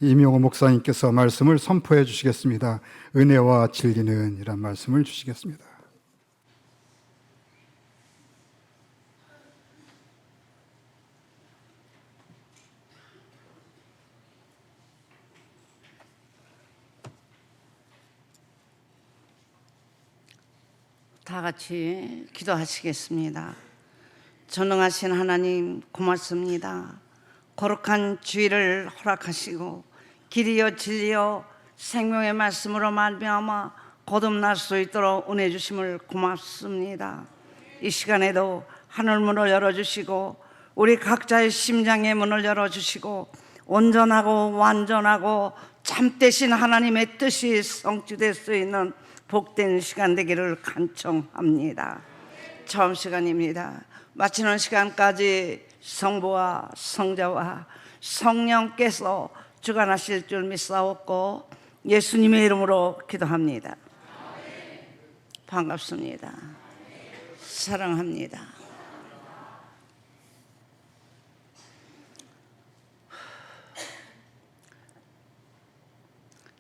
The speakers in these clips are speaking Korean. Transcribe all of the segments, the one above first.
이명호 목사님께서 말씀을 선포해 주시겠습니다. 은혜와 진리는 이란 말씀을 주시겠습니다. 다 같이 기도하시겠습니다. 전능하신 하나님 고맙습니다. 거룩한 주일을 허락하시고 길이요 진리요 생명의 말씀으로 말미암아 거듭날 수 있도록 은혜 주심을 고맙습니다. 이 시간에도 하늘 문을 열어주시고 우리 각자의 심장의 문을 열어주시고 온전하고 완전하고 참되신 하나님의 뜻이 성취될 수 있는 복된 시간 되기를 간청합니다. 처음 시간입니다. 마치는 시간까지 성부와 성자와 성령께서 주관하실 줄 믿사옵고 예수님의 이름으로 기도합니다. 반갑습니다. 사랑합니다.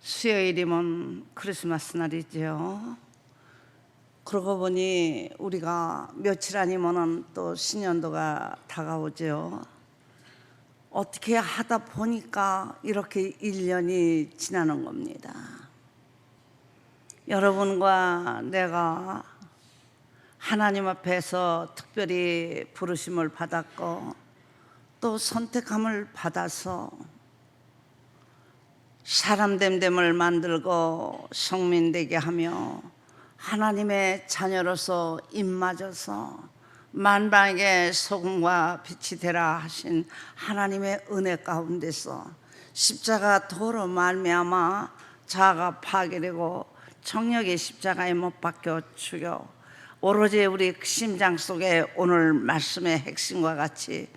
수요일이면 크리스마스 날이죠. 그러고 보니 우리가 며칠 아니면은 또 신년도가 다가오죠. 어떻게 하다 보니까 이렇게 1년이 지나는 겁니다. 여러분과 내가 하나님 앞에서 특별히 부르심을 받았고 또 선택함을 받아서 사람됨됨을 만들고 성민되게 하며 하나님의 자녀로서 입맞아서 만방에게 소금과 빛이 되라 하신 하나님의 은혜 가운데서 십자가 도로 말미암아 자아가 파괴되고 정력의 십자가에 못 박혀 죽여 오로지 우리 심장 속에 오늘 말씀의 핵심과 같이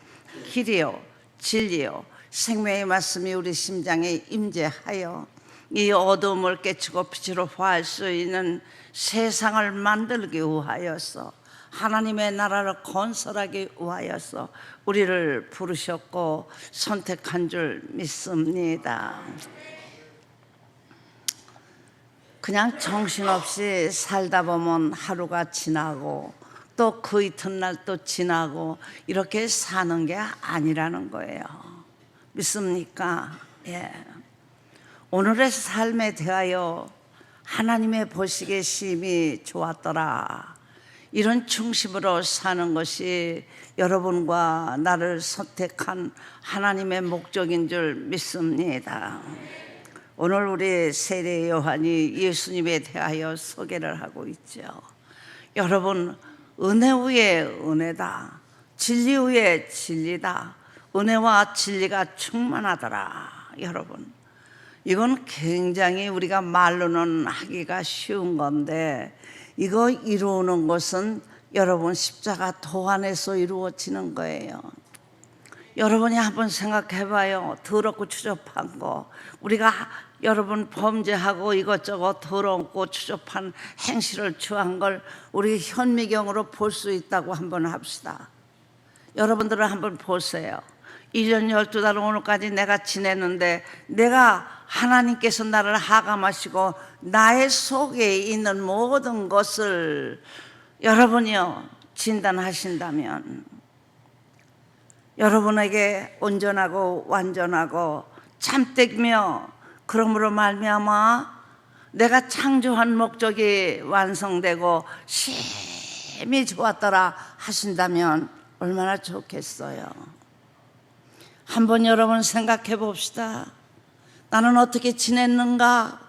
길이요 진리요 생명의 말씀이 우리 심장에 임재하여 이 어두움을 깨치고 빛으로 화할 수 있는 세상을 만들기 위하여서 하나님의 나라를 건설하기 위하여서 우리를 부르셨고 선택한 줄 믿습니다. 그냥 정신없이 살다 보면 하루가 지나고 또 그 이튿날 또 지나고 이렇게 사는 게 아니라는 거예요. 믿습니까? 예. 오늘의 삶에 대하여 하나님의 보시기에 심히 좋았더라. 이런 중심으로 사는 것이 여러분과 나를 선택한 하나님의 목적인 줄 믿습니다. 오늘 우리 세례 요한이 예수님에 대하여 소개를 하고 있죠. 여러분, 은혜 위에 은혜다. 진리 위에 진리다. 은혜와 진리가 충만하더라. 여러분, 이건 굉장히 우리가 말로는 하기가 쉬운 건데 이거 이루는 것은 여러분 십자가 도 안에서 이루어지는 거예요. 여러분이 한번 생각해봐요. 더럽고 추접한 거 우리가 여러분 범죄하고 이것저것 더럽고 추접한 행실을 취한 걸 우리 현미경으로 볼 수 있다고 한번 합시다. 여러분들은 한번 보세요. 1년 12달 오늘까지 내가 지냈는데 내가 하나님께서 나를 하감하시고 나의 속에 있는 모든 것을 여러분이요 진단하신다면 여러분에게 온전하고 완전하고 참되며 그러므로 말미암아 내가 창조한 목적이 완성되고 심히 좋았더라 하신다면 얼마나 좋겠어요. 한번 여러분 생각해 봅시다. 나는 어떻게 지냈는가?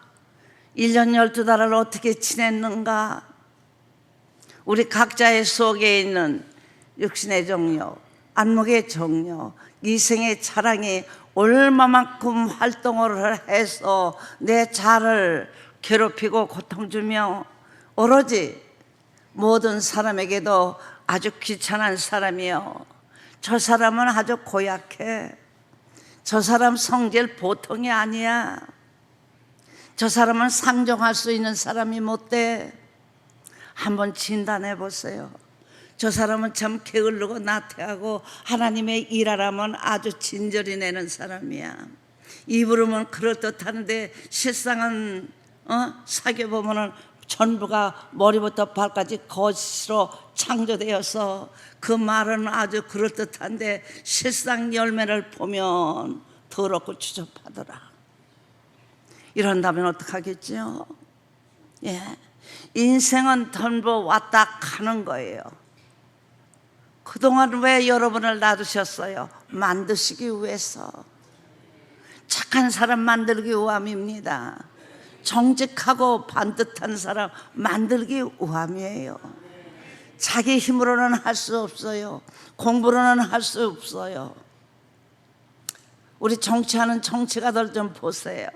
1년 12달을 어떻게 지냈는가? 우리 각자의 속에 있는 육신의 정욕, 안목의 정욕, 이생의 자랑이 얼마만큼 활동을 해서 내 자를 괴롭히고 고통 주며 오로지 모든 사람에게도 아주 귀찮은 사람이요. 저 사람은 아주 고약해. 저 사람 성질 보통이 아니야. 저 사람은 상종할 수 있는 사람이 못 돼. 한번 진단해 보세요. 저 사람은 참 게을르고 나태하고 하나님의 일하라면 아주 진절이 내는 사람이야. 입으로는 그럴듯하는데 실상은 사귀어보면은 전부가 머리부터 발까지 거짓으로 창조되어서 그 말은 아주 그럴듯한데 실상 열매를 보면 더럽고 추접하더라. 이런다면 어떡하겠죠? 예, 인생은 덤보 왔다 가는 거예요. 그동안 왜 여러분을 놔두셨어요? 만드시기 위해서. 착한 사람 만들기 위함입니다. 정직하고 반듯한 사람 만들기 위함이에요. 자기 힘으로는 할 수 없어요. 공부로는 할 수 없어요. 우리 정치하는 정치가들 좀 보세요.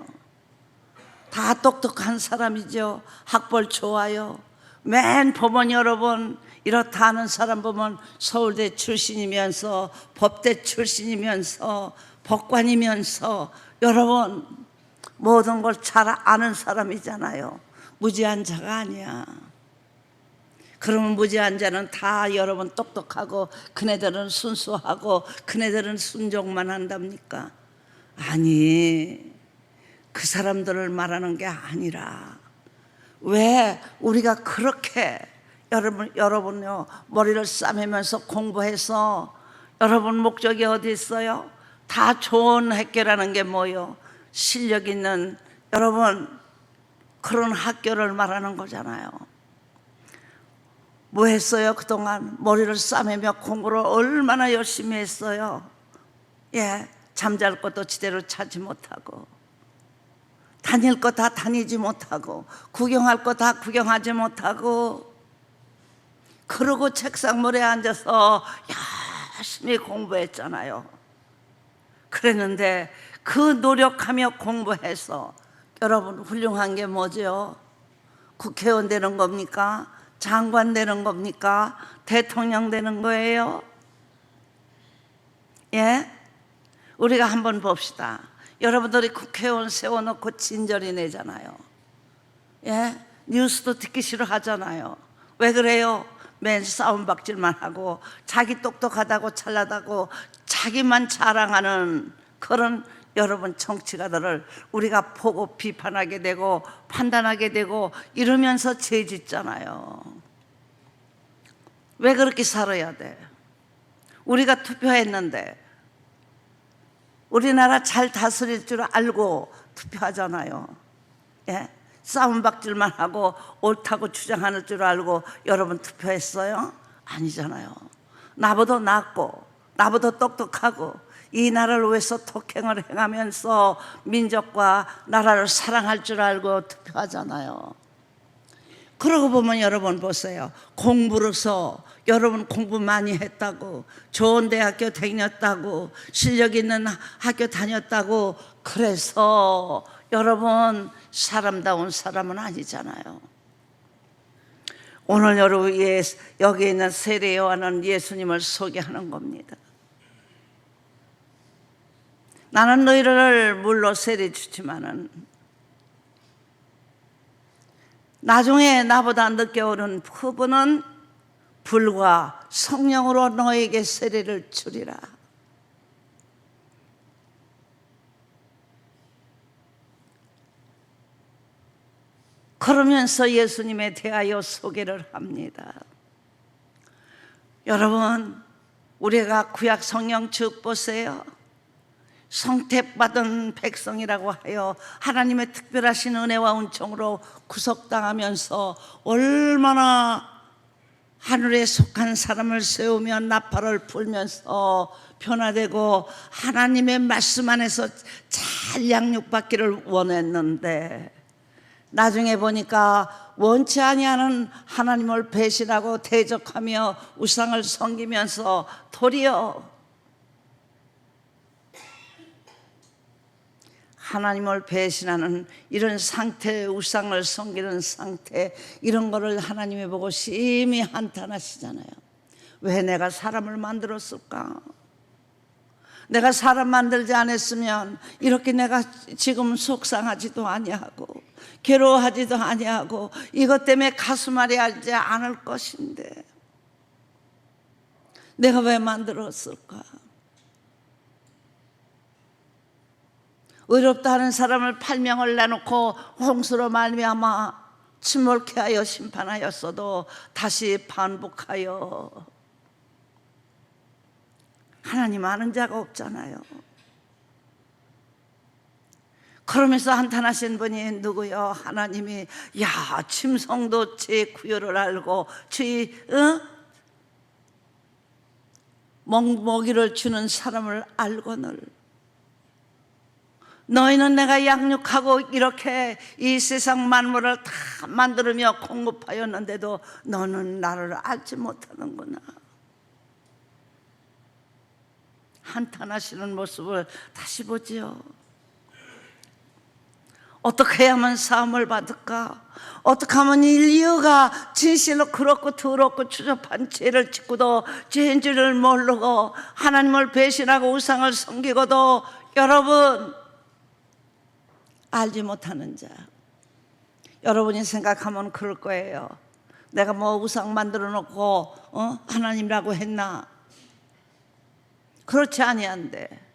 다 똑똑한 사람이죠. 학벌 좋아요. 맨 보면 여러분 이렇다 하는 사람 보면 서울대 출신이면서 법대 출신이면서 법관이면서 여러분 모든 걸 잘 아는 사람이잖아요. 무지한 자가 아니야. 그러면 무지한 자는 다 여러분 똑똑하고 그네들은 순수하고 그네들은 순종만 한답니까? 아니, 그 사람들을 말하는 게 아니라 왜 우리가 그렇게 여러분요 머리를 싸매면서 공부해서 여러분 목적이 어디 있어요? 다 좋은 학교라는 게 뭐요? 실력 있는 여러분 그런 학교를 말하는 거잖아요. 뭐 했어요? 그동안 머리를 싸매며 공부를 얼마나 열심히 했어요. 예, 잠잘 것도 제대로 자지 못하고 다닐 거 다 다니지 못하고 구경할 거 다 구경하지 못하고 그러고 책상 모래에 앉아서 열심히 공부했잖아요. 그랬는데 그 노력하며 공부해서 여러분 훌륭한 게 뭐죠? 국회의원 되는 겁니까? 장관 되는 겁니까? 대통령 되는 거예요? 예? 우리가 한번 봅시다. 여러분들이 국회의원 세워놓고 진저리 내잖아요. 예? 뉴스도 듣기 싫어하잖아요. 왜 그래요? 맨 싸움박질만 하고 자기 똑똑하다고 잘나다고 자기만 자랑하는 그런 여러분 정치가들을 우리가 보고 비판하게 되고 판단하게 되고 이러면서 죄 짓잖아요. 왜 그렇게 살아야 돼? 우리가 투표했는데 우리나라 잘 다스릴 줄 알고 투표하잖아요. 예? 싸움박질만 하고 옳다고 주장하는 줄 알고 여러분 투표했어요? 아니잖아요. 나보다 낫고 나보다 똑똑하고 이 나라를 위해서 독행을 행하면서 민족과 나라를 사랑할 줄 알고 투표하잖아요. 그러고 보면 여러분 보세요. 공부로서 여러분 공부 많이 했다고 좋은 대학교 다녔다고 실력 있는 학교 다녔다고 그래서 여러분 사람다운 사람은 아니잖아요. 오늘 여러분 여기 있는 세례요한은 예수님을 소개하는 겁니다. 나는 너희를 물로 세례 주지만은 나중에 나보다 늦게 오는 그분은 불과 성령으로 너에게 세례를 주리라. 그러면서 예수님에 대하여 소개를 합니다. 여러분 우리가 구약 성경 쭉 보세요. 성택받은 백성이라고 하여 하나님의 특별하신 은혜와 은총으로 구속당하면서 얼마나 하늘에 속한 사람을 세우며 나팔을 불면서 변화되고 하나님의 말씀 안에서 잘 양육받기를 원했는데 나중에 보니까 원치 아니하는 하나님을 배신하고 대적하며 우상을 섬기면서 도리어 하나님을 배신하는 이런 상태, 우상을 섬기는 상태, 이런 거를 하나님이 보고 심히 한탄하시잖아요. 왜 내가 사람을 만들었을까? 내가 사람 만들지 않았으면 이렇게 내가 지금 속상하지도 아니하고 괴로워하지도 아니하고 이것 때문에 가슴앓이 하지 않을 것인데 내가 왜 만들었을까? 의롭다 하는 사람을 8명을 내놓고 홍수로 말미암아 침몰케 하여 심판하였어도 다시 반복하여. 하나님 아는 자가 없잖아요. 그러면서 한탄하신 분이 누구요? 하나님이 야 짐승도 제 구별을 알고 주의 먹이를 주는 사람을 알거늘 너희는 내가 양육하고 이렇게 이 세상 만물을 다 만들며 공급하였는데도 너는 나를 알지 못하는구나. 한탄하시는 모습을 다시 보지요. 어떻게 해야만 사함을 받을까? 어떻게 하면 인류가 진실로 그렇고 더럽고 추접한 죄를 짓고도 죄인 줄을 모르고 하나님을 배신하고 우상을 섬기고도 여러분 알지 못하는 자, 여러분이 생각하면 그럴 거예요. 내가 뭐 우상 만들어 놓고 하나님이라고 했나? 그렇지 아니한데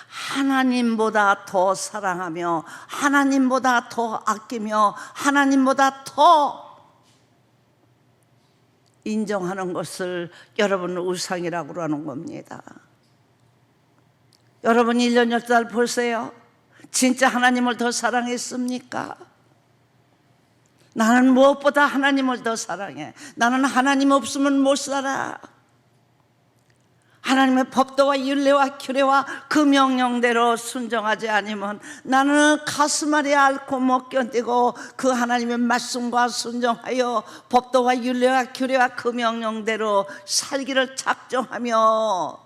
하나님보다 더 사랑하며 하나님보다 더 아끼며 하나님보다 더 인정하는 것을 여러분 우상이라고 하는 겁니다. 여러분 1년 10달 보세요. 진짜 하나님을 더 사랑했습니까? 나는 무엇보다 하나님을 더 사랑해. 나는 하나님 없으면 못 살아. 하나님의 법도와 율례와 규례와 그 명령대로 순종하지 않으면 나는 가슴앓이 앓고 못 견디고 그 하나님의 말씀과 순종하여 법도와 율례와 규례와 그 명령대로 살기를 작정하며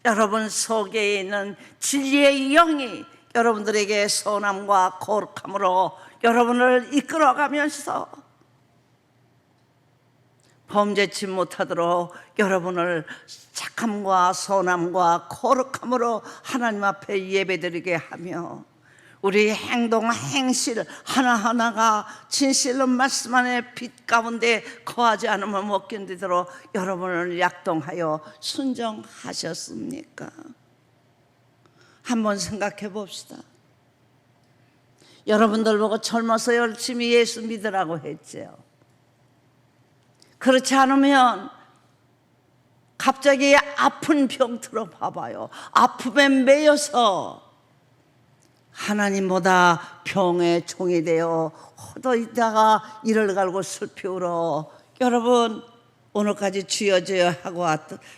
여러분 속에 있는 진리의 영이 여러분들에게 선함과 거룩함으로 여러분을 이끌어가면서 범죄치 못하도록 여러분을 착함과 선함과 거룩함으로 하나님 앞에 예배드리게 하며 우리 행동 행실 하나하나가 진실로 말씀 안에 빛 가운데 거하지 않으면 못 견디도록 여러분을 약동하여 순종하셨습니까? 한번 생각해 봅시다. 여러분들 보고 젊어서 열심히 예수 믿으라고 했죠. 그렇지 않으면 갑자기 아픈 병들어 봐봐요. 아픔에 매여서 하나님보다 병의 종이 되어 허덕이다가 이를 갈고 슬피 울어. 여러분 오늘까지 주여주여 하고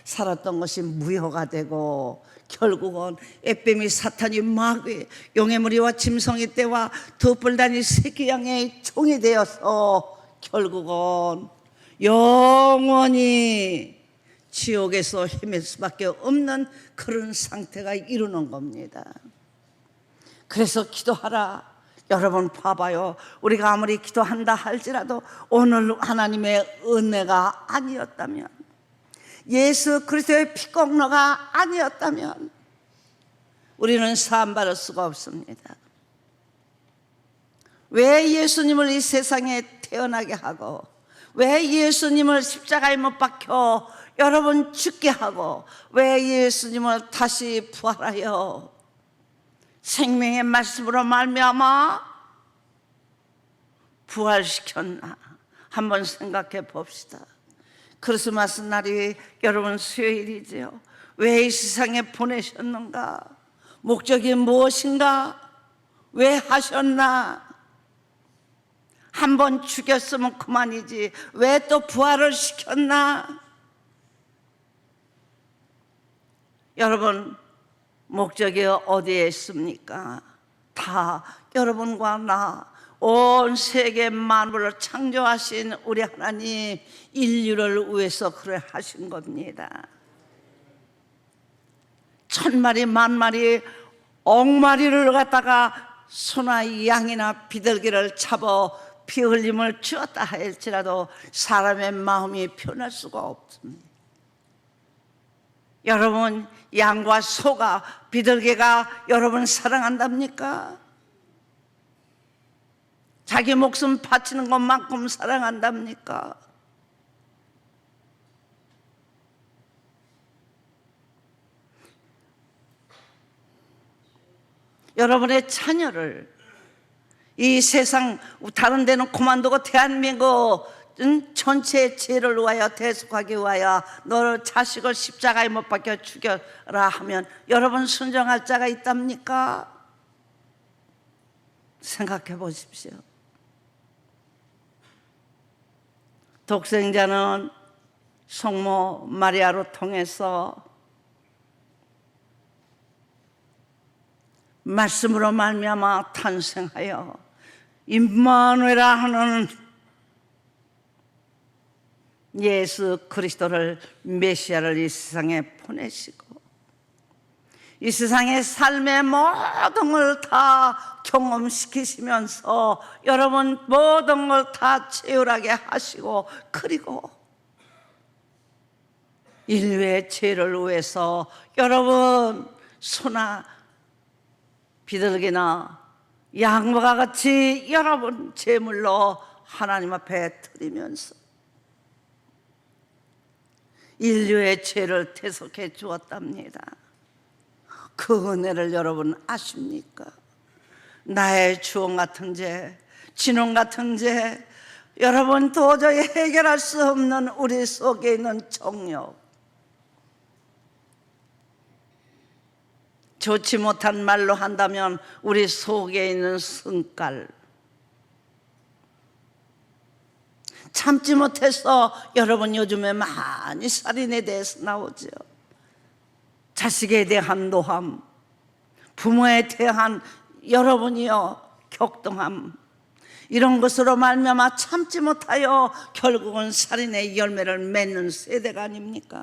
살았던 것이 무효가 되고 결국은 에뱀이 사탄이 마귀 용의 무리와 짐승의 떼와 덧불다니 새끼 양의 종이 되어서 결국은 영원히 지옥에서 헤맬 수밖에 없는 그런 상태가 이루는 겁니다. 그래서 기도하라. 여러분 봐봐요. 우리가 아무리 기도한다 할지라도 오늘 하나님의 은혜가 아니었다면, 예수 그리스도의 피공로가 아니었다면 우리는 사함받을 수가 없습니다. 왜 예수님을 이 세상에 태어나게 하고 왜 예수님을 십자가에 못 박혀 여러분 죽게 하고 왜 예수님을 다시 부활하여 생명의 말씀으로 말미암아 부활시켰나 한번 생각해 봅시다. 크리스마스 날이 여러분 수요일이죠. 왜 이 세상에 보내셨는가? 목적이 무엇인가? 왜 하셨나? 한번 죽였으면 그만이지 왜 또 부활을 시켰나? 여러분 목적이 어디에 있습니까? 다 여러분과 나 온 세계 만물을 창조하신 우리 하나님 인류를 위해서 그래 하신 겁니다. 천마리 만마리 억마리를 갖다가 소나 양이나 비둘기를 잡아 피 흘림을 주었다 할지라도 사람의 마음이 변할 수가 없습니다. 여러분 양과 소가 비둘기가 여러분 사랑한답니까? 자기 목숨 바치는 것만큼 사랑한답니까? 여러분의 자녀를 이 세상 다른 데는 그만두고 대한민국 전체의 죄를 위하여 대속하기 위하여 너 자식을 십자가에 못 박혀 죽여라 하면 여러분 순종할 자가 있답니까? 생각해 보십시오. 독생자는 성모 마리아로 통해서 말씀으로 말미암아 탄생하여 임마누엘아 하는 예수 그리스도를 메시아를 이 세상에 보내시고 이 세상의 삶의 모든 걸 다 경험시키시면서 여러분 모든 걸 다 채울하게 하시고 그리고 인류의 죄를 위해서 여러분 소나 비둘기나 양과 같이 여러분 제물로 하나님 앞에 드리면서 인류의 죄를 대속해 주었답니다. 그 은혜를 여러분 아십니까? 나의 주원 같은 죄, 진원 같은 죄, 여러분 도저히 해결할 수 없는 우리 속에 있는 정욕, 좋지 못한 말로 한다면 우리 속에 있는 승깔, 참지 못해서 여러분 요즘에 많이 살인에 대해서 나오죠. 자식에 대한 노함, 부모에 대한 여러분이요 격동함, 이런 것으로 말미암아 참지 못하여 결국은 살인의 열매를 맺는 세대가 아닙니까?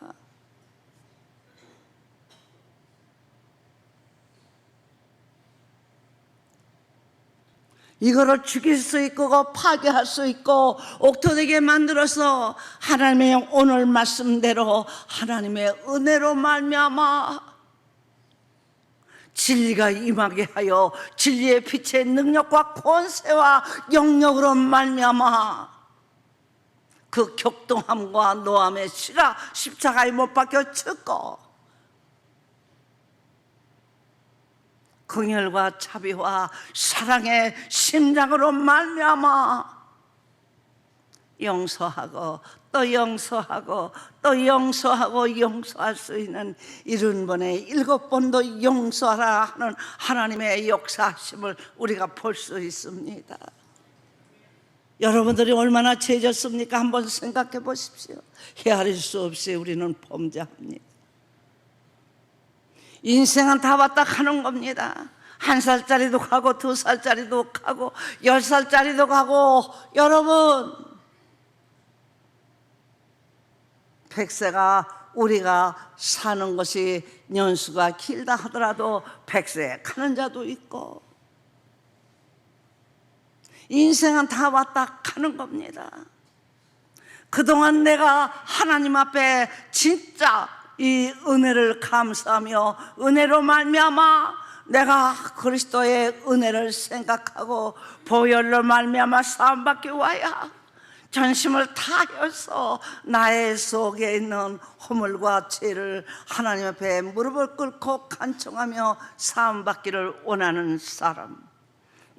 이거를 죽일 수 있고 파괴할 수 있고 옥토되게 만들어서 하나님의 오늘 말씀대로 하나님의 은혜로 말미암아 진리가 임하게 하여 진리의 빛의 능력과 권세와 영역으로 말미암아 그 격동함과 노함의 십자가에 못 박혀 죽고 긍휼과 자비와 사랑의 심장으로 말미암아 용서하고 또 용서하고 또 용서하고 용서할 수 있는 70번에 7번도 용서하라 하는 하나님의 역사하심을 우리가 볼 수 있습니다. 여러분들이 얼마나 죄졌습니까? 한번 생각해 보십시오. 헤아릴 수 없이 우리는 범죄합니다. 인생은 다 왔다 가는 겁니다. 1살짜리도 가고 2살짜리도 가고 10살짜리도 가고 여러분 100세가 우리가 사는 것이 연수가 길다 하더라도 100세 가는 자도 있고 인생은 다 왔다 가는 겁니다. 그동안 내가 하나님 앞에 진짜 이 은혜를 감사하며 은혜로 말미암아 내가 그리스도의 은혜를 생각하고 보혈로 말미암아 사함받기 위하여 전심을 다해서 나의 속에 있는 허물과 죄를 하나님 앞에 무릎을 꿇고 간청하며 사함받기를 원하는 사람,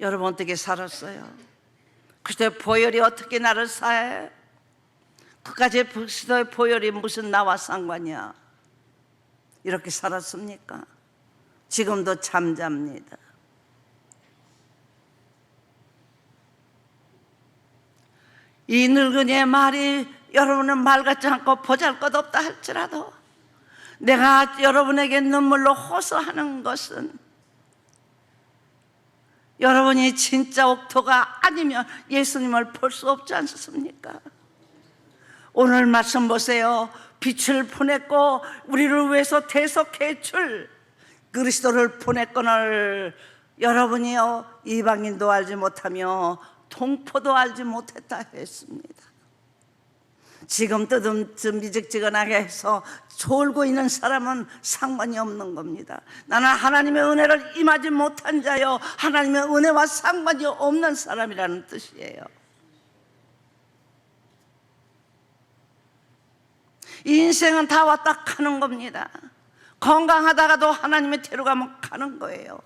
여러분 어떻게 살았어요? 그때 보혈이 어떻게 나를 사해? 그까지 그리스도의 보혈이 무슨 나와 상관이야? 이렇게 살았습니까? 지금도 잠잡니다. 이 늙은이의 말이 여러분은 말 같지 않고 보잘것없다 할지라도 내가 여러분에게 눈물로 호소하는 것은 여러분이 진짜 옥토가 아니면 예수님을 볼 수 없지 않습니까? 오늘 말씀 보세요. 빛을 보냈고 우리를 위해서 대속해 줄 그리스도를 보냈거늘 여러분이요 이방인도 알지 못하며 동포도 알지 못했다 했습니다. 지금 미직지근하게 해서 졸고 있는 사람은 상관이 없는 겁니다. 나는 하나님의 은혜를 임하지 못한 자요 하나님의 은혜와 상관이 없는 사람이라는 뜻이에요. 인생은 다 왔다 가는 겁니다. 건강하다가도 하나님의 대로 가면 가는 거예요.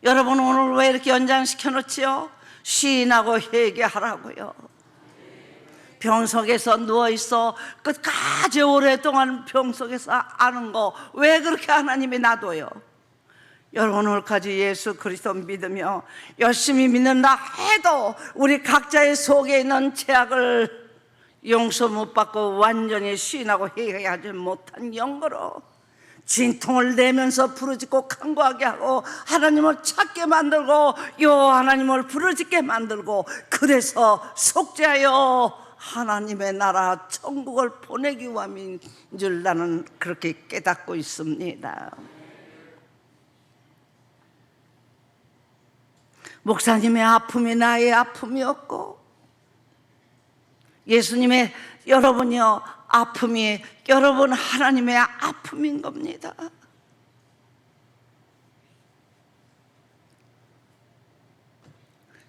여러분 오늘 왜 이렇게 연장시켜 놓지요? 시인하고 회개하라고요. 병석에서 누워있어 끝까지 오랫동안 병석에서 아는 거 왜 그렇게 하나님이 놔둬요? 여러분 오늘까지 예수 그리스도 믿으며 열심히 믿는다 해도 우리 각자의 속에 있는 죄악을 용서 못 받고 완전히 시인하고 회개하지 못한 영거로 진통을 내면서 부르짖고 간구하게 하고 하나님을 찾게 만들고 요 하나님을 부르짖게 만들고 그래서 속죄하여 하나님의 나라 천국을 보내기 위함인 줄 나는 그렇게 깨닫고 있습니다. 목사님의 아픔이 나의 아픔이었고 예수님의 여러분이요 아픔이 여러분 하나님의 아픔인 겁니다.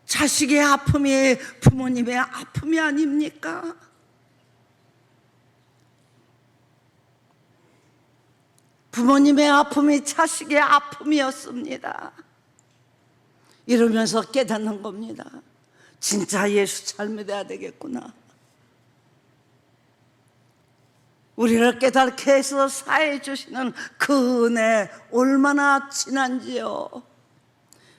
자식의 아픔이 부모님의 아픔이 아닙니까? 부모님의 아픔이 자식의 아픔이었습니다. 이러면서 깨닫는 겁니다. 진짜 예수 잘 믿어야 되겠구나. 우리를 깨닫게 해서 사해 주시는 그 은혜 얼마나 진한지요.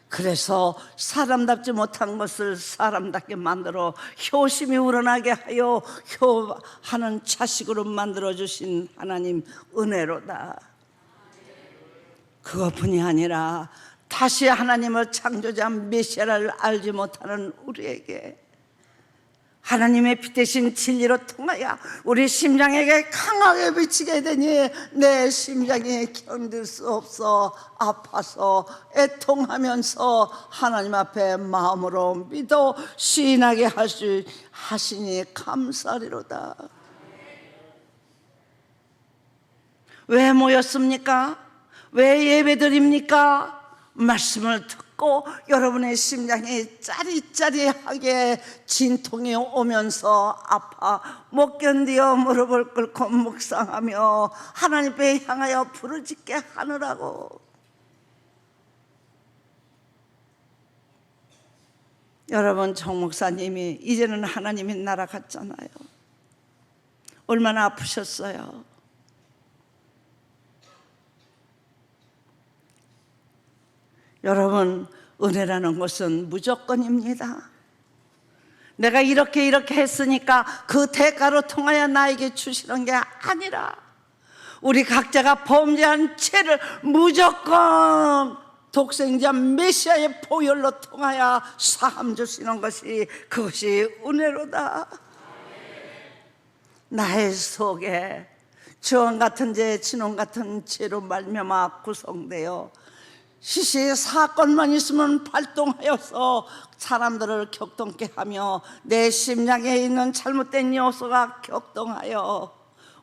그래서 사람답지 못한 것을 사람답게 만들어 효심이 우러나게 하여 효하는 자식으로 만들어 주신 하나님 은혜로다. 그것뿐이 아니라 다시 하나님을 창조자 메시아를 알지 못하는 우리에게 하나님의 빛 대신 진리로 통하여 우리 심장에게 강하게 비치게 되니 내 심장이 견딜 수 없어 아파서 애통하면서 하나님 앞에 마음으로 믿어 시인하게 하시니 감사리로다. 왜 모였습니까? 왜 예배드립니까? 말씀을 듣고 여러분의 심장이 짜리짜리하게 진통이 오면서 아파 못 견디어 무릎을 꿇고 묵상하며 하나님께 향하여 부르짖게 하느라고. 여러분 정 목사님이 이제는 하나님이 날아갔잖아요. 얼마나 아프셨어요. 여러분 은혜라는 것은 무조건입니다. 내가 이렇게 했으니까 그 대가로 통하여 나에게 주시는 게 아니라 우리 각자가 범죄한 죄를 무조건 독생자 메시아의 보혈로 통하여 사함 주시는 것이 그것이 은혜로다. 나의 속에 주원 같은 죄, 진원 같은 죄로 말미암아 구성되어 시시 사건만 있으면 발동하여서 사람들을 격동케 하며 내 심장에 있는 잘못된 요소가 격동하여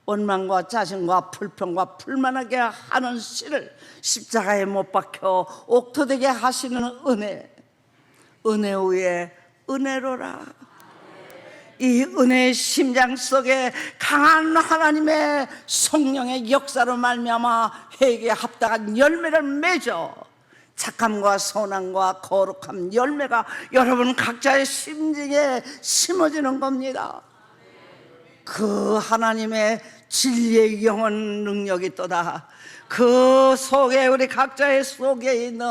원망과 짜증과 불평과 불만하게 하는 씨를 십자가에 못 박혀 옥토되게 하시는 은혜 위에 은혜로라. 이 은혜의 심장 속에 강한 하나님의 성령의 역사로 말미암아 회개에 합당한 열매를 맺어 착함과 선함과 거룩함 열매가 여러분 각자의 심장에 심어지는 겁니다. 그 하나님의 진리의 영원 능력이 또다. 그 속에 우리 각자의 속에 있는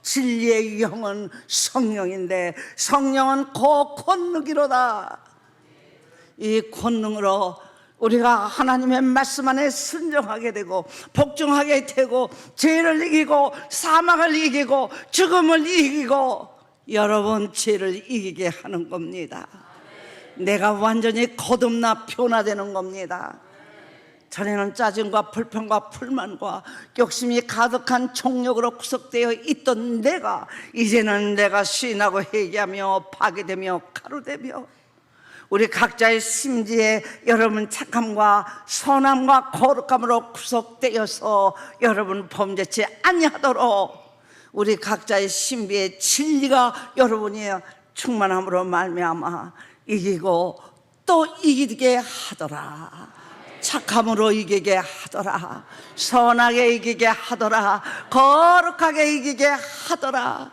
진리의 영은 성령인데 성령은 그 권능이로다. 이 권능으로 우리가 하나님의 말씀 안에 순종하게 되고 복종하게 되고 죄를 이기고 사망을 이기고 죽음을 이기고 여러분 죄를 이기게 하는 겁니다. 내가 완전히 거듭나 변화되는 겁니다. 전에는 짜증과 불평과 불만과 욕심이 가득한 종력으로 구속되어 있던 내가 이제는 내가 시인하고 회개하며 파괴되며 가루되며 우리 각자의 심지에 여러분 착함과 선함과 거룩함으로 구속되어서 여러분 범죄치 아니하도록 우리 각자의 신비의 진리가 여러분이 충만함으로 말미암아 이기고 또 이기게 하더라. 착함으로 이기게 하더라. 선하게 이기게 하더라. 거룩하게 이기게 하더라.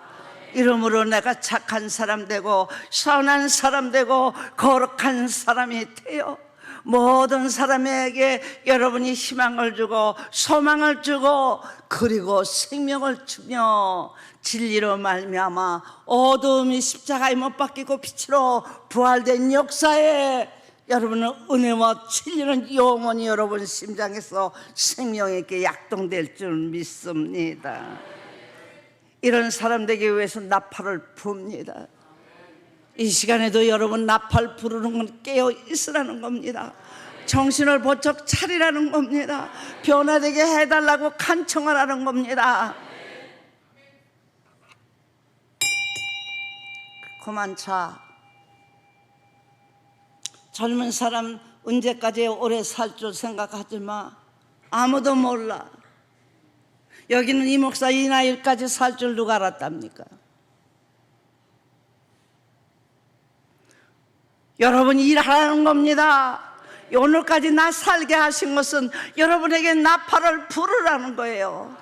이러므로 내가 착한 사람 되고 선한 사람 되고 거룩한 사람이 되어 모든 사람에게 여러분이 희망을 주고 소망을 주고 그리고 생명을 주며 진리로 말미암아 어둠이 십자가에 못 박히고 빛으로 부활된 역사에 여러분은 은혜와 진리는 영원히 여러분 심장에서 생명 있게 약동될 줄 믿습니다. 이런 사람 되기 위해서 나팔을 붑니다. 이 시간에도 여러분 나팔 부르는 건 깨어 있으라는 겁니다. 정신을 번쩍 차리라는 겁니다. 변화되게 해달라고 간청하라는 겁니다. 그만 차. 젊은 사람 언제까지 오래 살 줄 생각하지 마. 아무도 몰라. 여기는 이 목사 이 나이까지 살 줄 누가 알았답니까? 여러분이 일하라는 겁니다. 오늘까지 나 살게 하신 것은 여러분에게 나팔을 부르라는 거예요.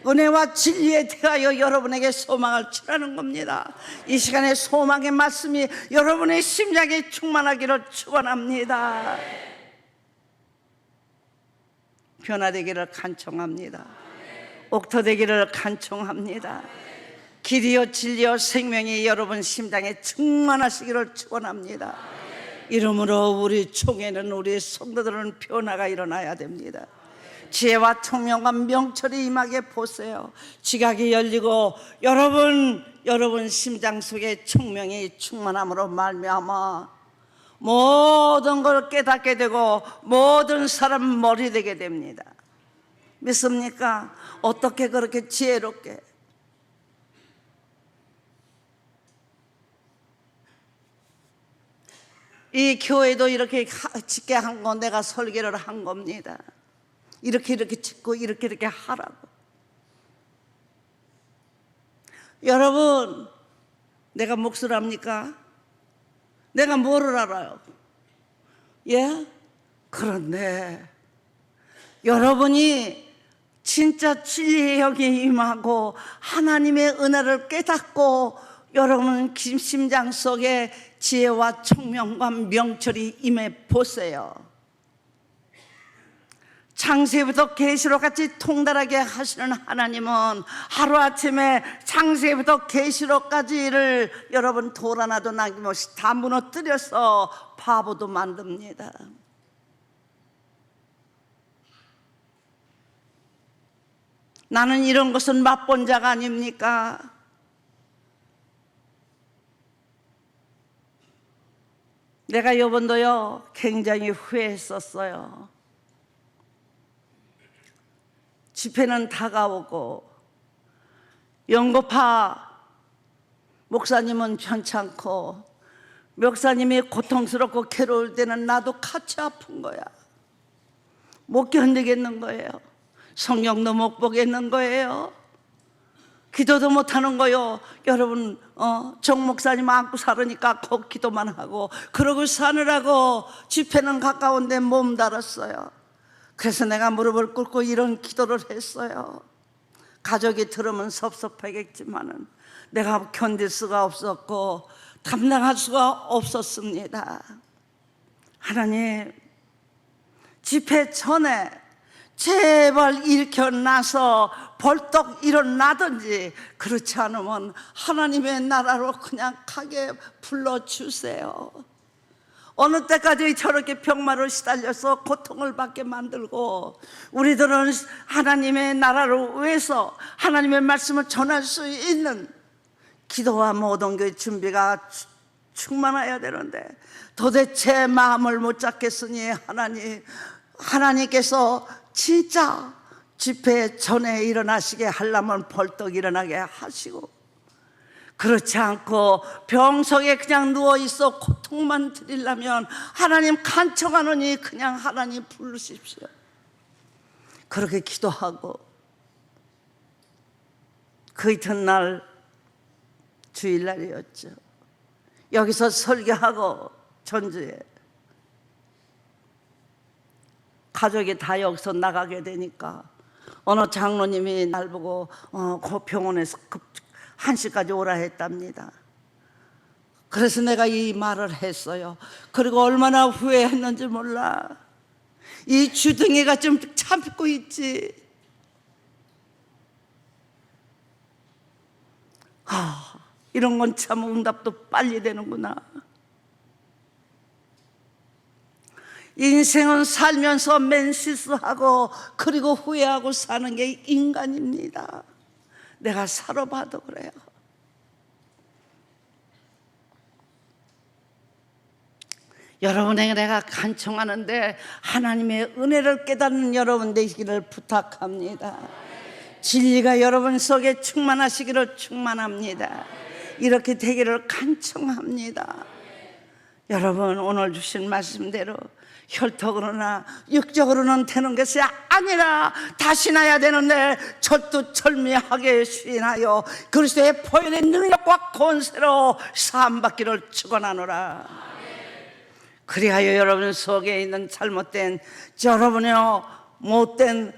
은혜와 진리에 대하여 여러분에게 소망을 주라는 겁니다. 이 시간에 소망의 말씀이 여러분의 심장에 충만하기를 축원합니다. 변화되기를 간청합니다. 옥토되기를 간청합니다. 길이요 진리요 생명이 여러분 심장에 충만하시기를 축원합니다. 이러므로 우리 총회는 우리 성도들은 변화가 일어나야 됩니다. 지혜와 총명과 명철이 임하게 보세요. 지각이 열리고 여러분 심장 속에 총명이 충만함으로 말미암아 모든 걸 깨닫게 되고 모든 사람 머리 되게 됩니다. 믿습니까? 어떻게 그렇게 지혜롭게 이 교회도 이렇게 짓게 한 거 내가 설계를 한 겁니다. 이렇게 짓고 이렇게 하라고. 여러분, 내가 몫을 합니까? 내가 뭐를 알아요? 예? 그런데 여러분이 진짜 진리의 영이 임하고 하나님의 은혜를 깨닫고 여러분 심장 속에 지혜와 총명과 명철이 임해 보세요. 창세부터 계시록같이 통달하게 하시는 하나님은 하루아침에 창세부터 계시록까지를 여러분 돌 하나도 남김없이 다 무너뜨려서 바보도 만듭니다. 나는 이런 것은 맛본 자가 아닙니까? 내가 이번도요 굉장히 후회했었어요. 집회는 다가오고 연고파 목사님은 편찮고 목사님이 고통스럽고 괴로울 때는 나도 같이 아픈 거야. 못 견디겠는 거예요. 성경도 못 보겠는 거예요. 기도도 못하는 거요. 여러분 정 목사님 안고 살으니까 꼭 기도만 하고 그러고 사느라고 집회는 가까운데 몸달았어요. 그래서 내가 무릎을 꿇고 이런 기도를 했어요. 가족이 들으면 섭섭하겠지만은 내가 견딜 수가 없었고 감당할 수가 없었습니다. 하나님, 집회 전에 제발 일어나서 벌떡 일어나든지 그렇지 않으면 하나님의 나라로 그냥 가게 불러주세요. 어느 때까지 저렇게 병마로 시달려서 고통을 받게 만들고 우리들은 하나님의 나라를 위해서 하나님의 말씀을 전할 수 있는 기도와 모든 그 준비가 충만해야 되는데 도대체 마음을 못 잡겠으니 하나님께서 진짜 집회 전에 일어나시게 하려면 벌떡 일어나게 하시고 그렇지 않고 병석에 그냥 누워있어 고통만 드리려면 하나님 간청하노니 그냥 하나님 부르십시오. 그렇게 기도하고 그 이튿날 주일날이었죠. 여기서 설교하고 전주에 가족이 다 여기서 나가게 되니까 어느 장로님이 날 보고 그 병원에서 1시까지 오라 했답니다. 그래서 내가 이 말을 했어요. 그리고 얼마나 후회했는지 몰라. 이 주둥이가 좀 참고 있지. 이런 건 참 응답도 빨리 되는구나. 인생은 살면서 맨시스하고 그리고 후회하고 사는 게 인간입니다. 내가 살아봐도 그래요. 여러분에게 내가 간청하는데 하나님의 은혜를 깨닫는 여러분 되시기를 부탁합니다. 진리가 여러분 속에 충만하시기를 충만합니다. 이렇게 되기를 간청합니다. 여러분, 오늘 주신 말씀대로 혈통으로나 육적으로는 되는 것이 아니라 다시 나야 되는데 절두절미하게 시인하여 그리스도의 보혈의 능력과 권세로 사함받기를 축원하노라. 그리하여 여러분 속에 있는 잘못된 여러분의 못된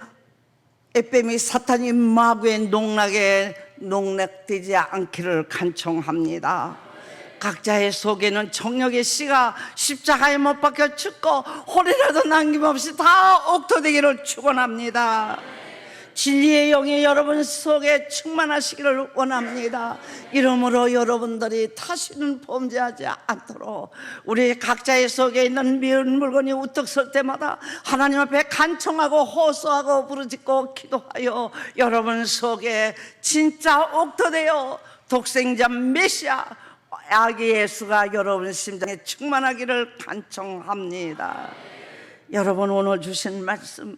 에빼미 사탄이 마귀의 농락에 농락되지 않기를 간청합니다. 각자의 속에는 정력의 씨가 십자가에 못 박혀 죽고 홀이라도 남김없이 다 옥토되기를 축원합니다. 진리의 영이 여러분 속에 충만하시기를 원합니다. 이러므로 여러분들이 다시는 범죄하지 않도록 우리 각자의 속에 있는 미운 물건이 우뚝 설 때마다 하나님 앞에 간청하고 호소하고 부르짖고 기도하여 여러분 속에 진짜 옥토되어 독생자 메시아 아기 예수가 여러분 심장에 충만하기를 간청합니다. 여러분, 오늘 주신 말씀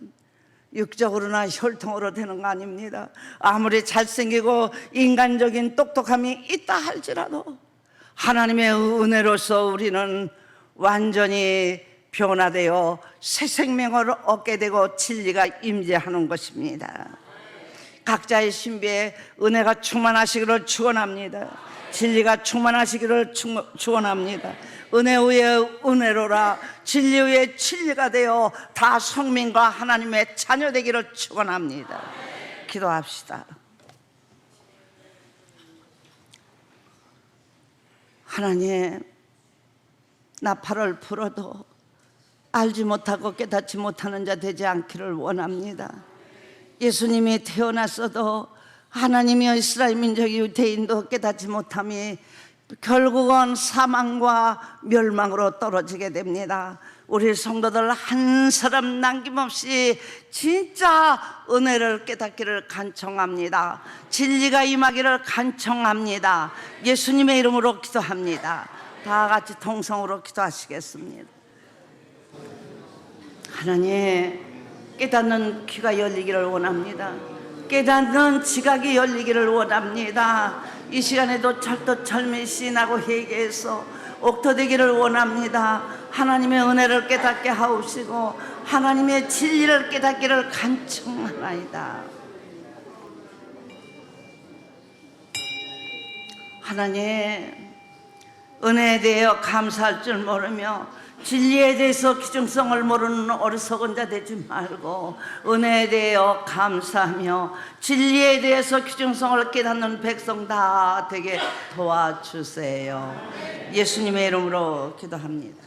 육적으로나 혈통으로 되는 거 아닙니다. 아무리 잘생기고 인간적인 똑똑함이 있다 할지라도 하나님의 은혜로서 우리는 완전히 변화되어 새 생명을 얻게 되고 진리가 임재하는 것입니다. 각자의 신비에 은혜가 충만하시기를 축원합니다. 진리가 충만하시기를 축원합니다. 은혜 위에 은혜로라 진리 위에 진리가 되어 다 성민과 하나님의 자녀 되기를 축원합니다. 기도합시다. 하나님, 나팔을 불어도 알지 못하고 깨닫지 못하는 자 되지 않기를 원합니다. 예수님이 태어났어도 하나님이 이스라엘 민족이 유대인도 깨닫지 못함이 결국은 사망과 멸망으로 떨어지게 됩니다. 우리 성도들 한 사람 남김없이 진짜 은혜를 깨닫기를 간청합니다. 진리가 임하기를 간청합니다. 예수님의 이름으로 기도합니다. 다 같이 통성으로 기도하시겠습니다. 하나님, 깨닫는 귀가 열리기를 원합니다. 깨닫는 지각이 열리기를 원합니다. 이 시간에도 철도철미 시인하고 회개해서 옥토되기를 원합니다. 하나님의 은혜를 깨닫게 하옵시고 하나님의 진리를 깨닫기를 간청하나이다. 하나님, 은혜에 대하여 감사할 줄 모르며 진리에 대해서 기중성을 모르는 어리석은 자 되지 말고 은혜에 대하여 감사하며 진리에 대해서 기중성을 깨닫는 백성 다 되게 도와주세요. 예수님의 이름으로 기도합니다.